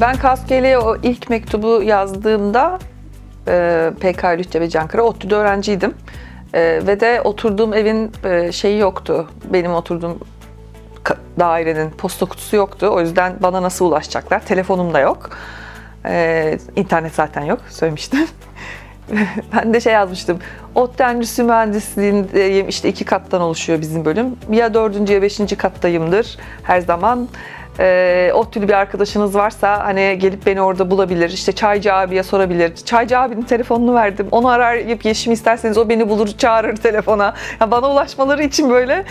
Ben Kaskeli'ye o ilk mektubu yazdığımda PK Lütçe ve Cankara ODTÜ'de öğrenciydim. Ve de oturduğum evin şeyi yoktu. Benim oturduğum dairenin posta kutusu yoktu. O yüzden bana nasıl ulaşacaklar? Telefonum da yok. İnternet zaten yok, söylemiştim. Ben de şey yazmıştım. ODTÜ Endüstri Mühendisliği'ndeyim, işte 2 kattan oluşuyor bizim bölüm. Ya 4. ya 5. kattayımdır her zaman. ODTÜ'lü bir arkadaşınız varsa hani gelip beni orada bulabilir. İşte Çaycı abiye sorabilir. Çaycı abinin telefonunu verdim. Onu arayıp Yeşim'i isterseniz o beni bulur, çağırır telefona. Yani bana ulaşmaları için böyle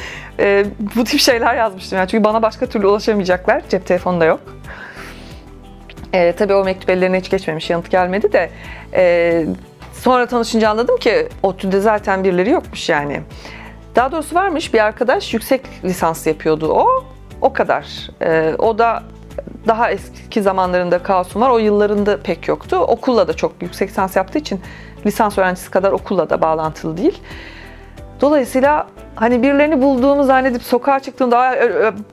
bu tip şeyler yazmıştım. Yani çünkü bana başka türlü ulaşamayacaklar. Cep telefonu da yok. Tabii o mektup ellerine hiç geçmemiş, yanıt gelmedi de. Sonra tanışınca anladım ki ODTÜ'de zaten birileri yokmuş yani. Daha doğrusu varmış, bir arkadaş yüksek lisans yapıyordu o. O kadar. O da daha eski zamanlarında kaosum var. O yıllarında pek yoktu. Okulla da çok yüksek lisans yaptığı için lisans öğrencisi kadar okulla da bağlantılı değil. Dolayısıyla hani birilerini bulduğumu zannedip sokağa çıktığımda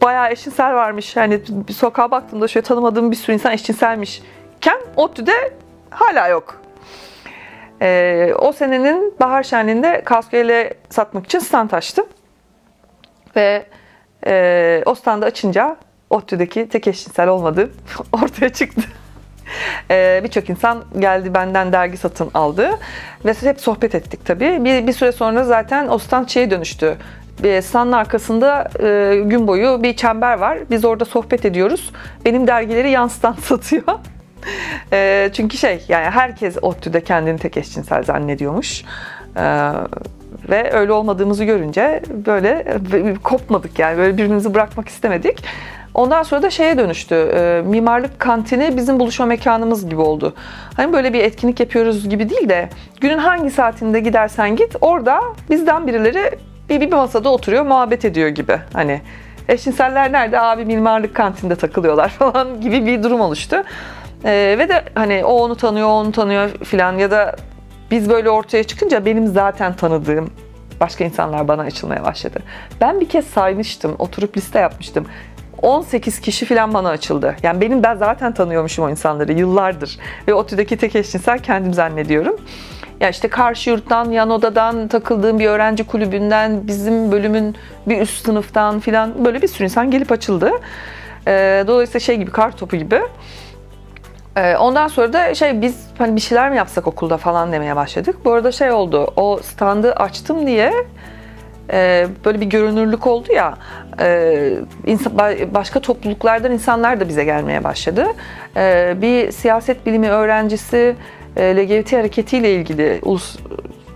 bayağı eşcinsel varmış. Hani bir sokağa baktığımda şöyle tanımadığım bir sürü insan eşcinselmişken ODTÜ'de hala yok. O senenin bahar şenliğinde Kaskeli'ye satmak için stand açtım. Ve o standı açınca ODTÜ'deki tek eşcinsel olmadığım ortaya çıktı. Birçok insan geldi benden dergi satın aldı ve hep sohbet ettik tabii. Bir süre sonra zaten o stand şeye dönüştü. Standın arkasında gün boyu bir çember var. Biz orada sohbet ediyoruz. Benim dergileri yan stand satıyor. Çünkü yani herkes ODTÜ'de kendini tek eşcinsel zannediyormuş. Ve öyle olmadığımızı görünce böyle kopmadık yani. Böyle birbirimizi bırakmak istemedik. Ondan sonra da şeye dönüştü. Mimarlık kantini bizim buluşma mekanımız gibi oldu. Hani böyle bir etkinlik yapıyoruz gibi değil de günün hangi saatinde gidersen git orada bizden birileri bir masada oturuyor, muhabbet ediyor gibi. Hani eşcinseller nerede? Abi mimarlık kantinde takılıyorlar falan gibi bir durum oluştu. Ve de hani o onu tanıyor, o onu tanıyor filan ya da biz böyle ortaya çıkınca benim zaten tanıdığım başka insanlar bana açılmaya başladı. Ben bir kez saymıştım, oturup liste yapmıştım. 18 kişi falan bana açıldı. Yani ben zaten tanıyormuşum o insanları yıllardır. Ve ODTÜ'deki tek eşcinsel kendim zannediyorum. Ya işte karşı yurttan, yan odadan, takıldığım bir öğrenci kulübünden, bizim bölümün bir üst sınıftan falan böyle bir sürü insan gelip açıldı. Dolayısıyla şey gibi, kar topu gibi. Ondan sonra da biz hani bir şeyler mi yapsak okulda falan demeye başladık. Bu arada oldu, o standı açtım diye böyle bir görünürlük oldu ya, başka topluluklardan insanlar da bize gelmeye başladı. Bir siyaset bilimi öğrencisi LGBT hareketiyle ilgili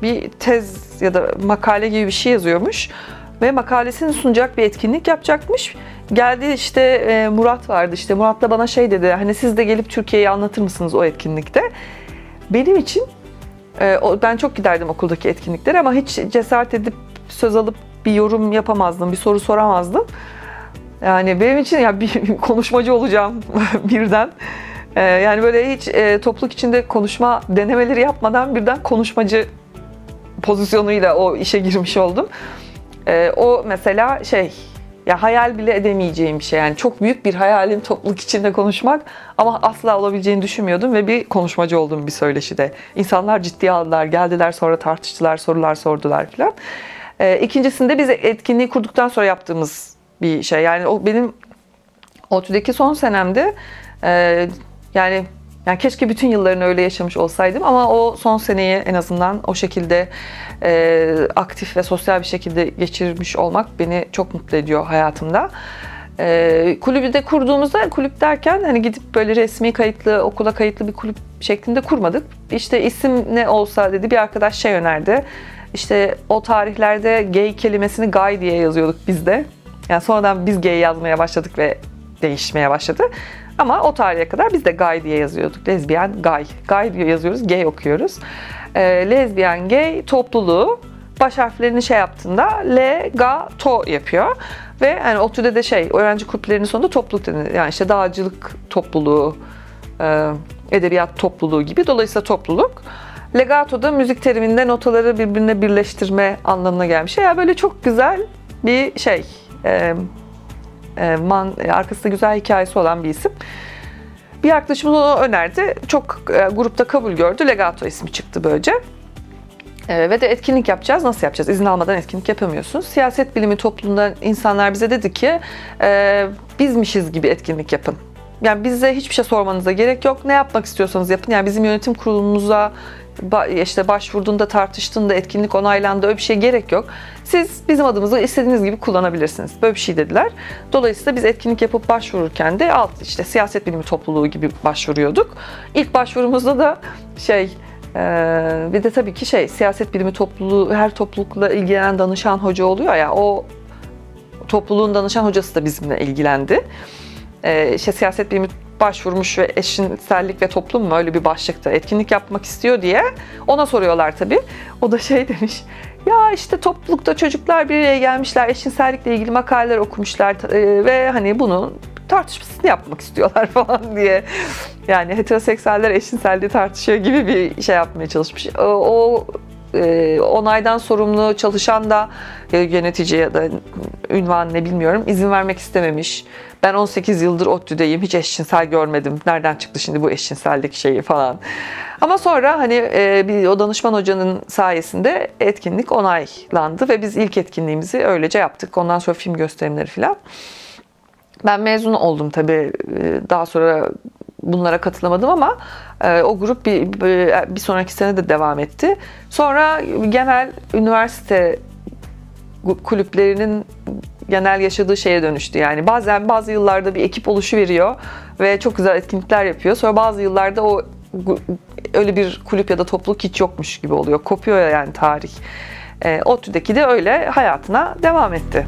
bir tez ya da makale gibi bir şey yazıyormuş ve makalesini sunacak bir etkinlik yapacakmış. Geldi işte Murat vardı, işte Murat da bana dedi, hani siz de gelip Türkiye'yi anlatır mısınız o etkinlikte? Benim için ben çok giderdim okuldaki etkinliklere ama hiç cesaret edip söz alıp bir yorum yapamazdım, bir soru soramazdım. Yani benim için ya bir konuşmacı olacağım birden. Yani böyle hiç topluluk içinde konuşma denemeleri yapmadan birden konuşmacı pozisyonuyla o işe girmiş oldum. O mesela ya hayal bile edemeyeceğim bir şey. Yani çok büyük bir hayalim topluluk içinde konuşmak ama asla olabileceğini düşünmüyordum ve bir konuşmacı oldum bir söyleşide. İnsanlar ciddiye aldılar, geldiler, sonra tartıştılar, sorular sordular falan. İkincisinde biz etkinliği kurduktan sonra yaptığımız bir şey. Yani o benim ODTÜ'deki son senemde yani keşke bütün yıllarını öyle yaşamış olsaydım ama o son seneyi en azından o şekilde aktif ve sosyal bir şekilde geçirmiş olmak beni çok mutlu ediyor hayatımda. Kulübü de kurduğumuzda, kulüp derken hani gidip böyle resmi kayıtlı, okula kayıtlı bir kulüp şeklinde kurmadık. İşte isim ne olsa dedi, bir arkadaş önerdi. İşte o tarihlerde gay kelimesini gay diye yazıyorduk biz de. Yani sonradan biz gay yazmaya başladık ve değişmeye başladı. Ama o tarihe kadar biz de gay diye yazıyorduk. Lezbiyen, gay. Gay diye yazıyoruz, gay okuyoruz. Lezbiyen, gay topluluğu baş harflerini yaptığında L, G, TO yapıyor. Ve yani ODTÜ'de de öğrenci kulüplerinin sonunda topluluk denir. Yani işte dağcılık topluluğu, edebiyat topluluğu gibi. Dolayısıyla topluluk. Legato da müzik teriminde notaları birbirine birleştirme anlamına gelmiş. Yani böyle çok güzel bir arkasında güzel hikayesi olan bir isim. Bir arkadaşımız onu önerdi. Çok grupta kabul gördü. Legato ismi çıktı böylece. Ve de etkinlik yapacağız. Nasıl yapacağız? İzin almadan etkinlik yapamıyorsunuz. Siyaset bilimi topluluğundan insanlar bize dedi ki bizmişiz gibi etkinlik yapın. Yani bize hiçbir şey sormanıza gerek yok. Ne yapmak istiyorsanız yapın. Yani bizim yönetim kurulumuza işte başvurduğunda, tartıştığında, etkinlik onaylandı, öyle bir şey gerek yok. Siz bizim adımızı istediğiniz gibi kullanabilirsiniz. Böyle bir şey dediler. Dolayısıyla biz etkinlik yapıp başvururken de işte siyaset bilimi topluluğu gibi başvuruyorduk. İlk başvurumuzda da bir de tabii ki siyaset bilimi topluluğu, her toplulukla ilgilenen danışan hoca oluyor ya, o topluluğun danışan hocası da bizimle ilgilendi. Siyaset bilimi başvurmuş ve eşcinsellik ve toplum mu, öyle bir başlıkta etkinlik yapmak istiyor diye ona soruyorlar tabii. O da demiş, ya işte toplulukta çocuklar bir araya gelmişler, eşcinsellikle ilgili makaleler okumuşlar ve hani bunun tartışmasını yapmak istiyorlar falan diye. Yani heteroseksüeller eşcinselliği tartışıyor gibi bir şey yapmaya çalışmış. O onaydan sorumlu çalışan da yönetici ya da ünvan ne bilmiyorum, izin vermek istememiş. Ben 18 yıldır ODTÜ'deyim, hiç eşcinsel görmedim. Nereden çıktı şimdi bu eşcinsellik şeyi falan. Ama sonra hani o danışman hocanın sayesinde etkinlik onaylandı ve biz ilk etkinliğimizi öylece yaptık. Ondan sonra film gösterimleri falan. Ben mezun oldum tabii. Daha sonra bunlara katılamadım ama o grup bir sonraki sene de devam etti. Sonra genel üniversite kulüplerinin genel yaşadığı şeye dönüştü. Yani bazen bazı yıllarda bir ekip oluşuveriyor ve çok güzel etkinlikler yapıyor. Sonra bazı yıllarda öyle bir kulüp ya da topluluk hiç yokmuş gibi oluyor. Kopuyor yani tarih. ODTÜ'deki de öyle hayatına devam etti.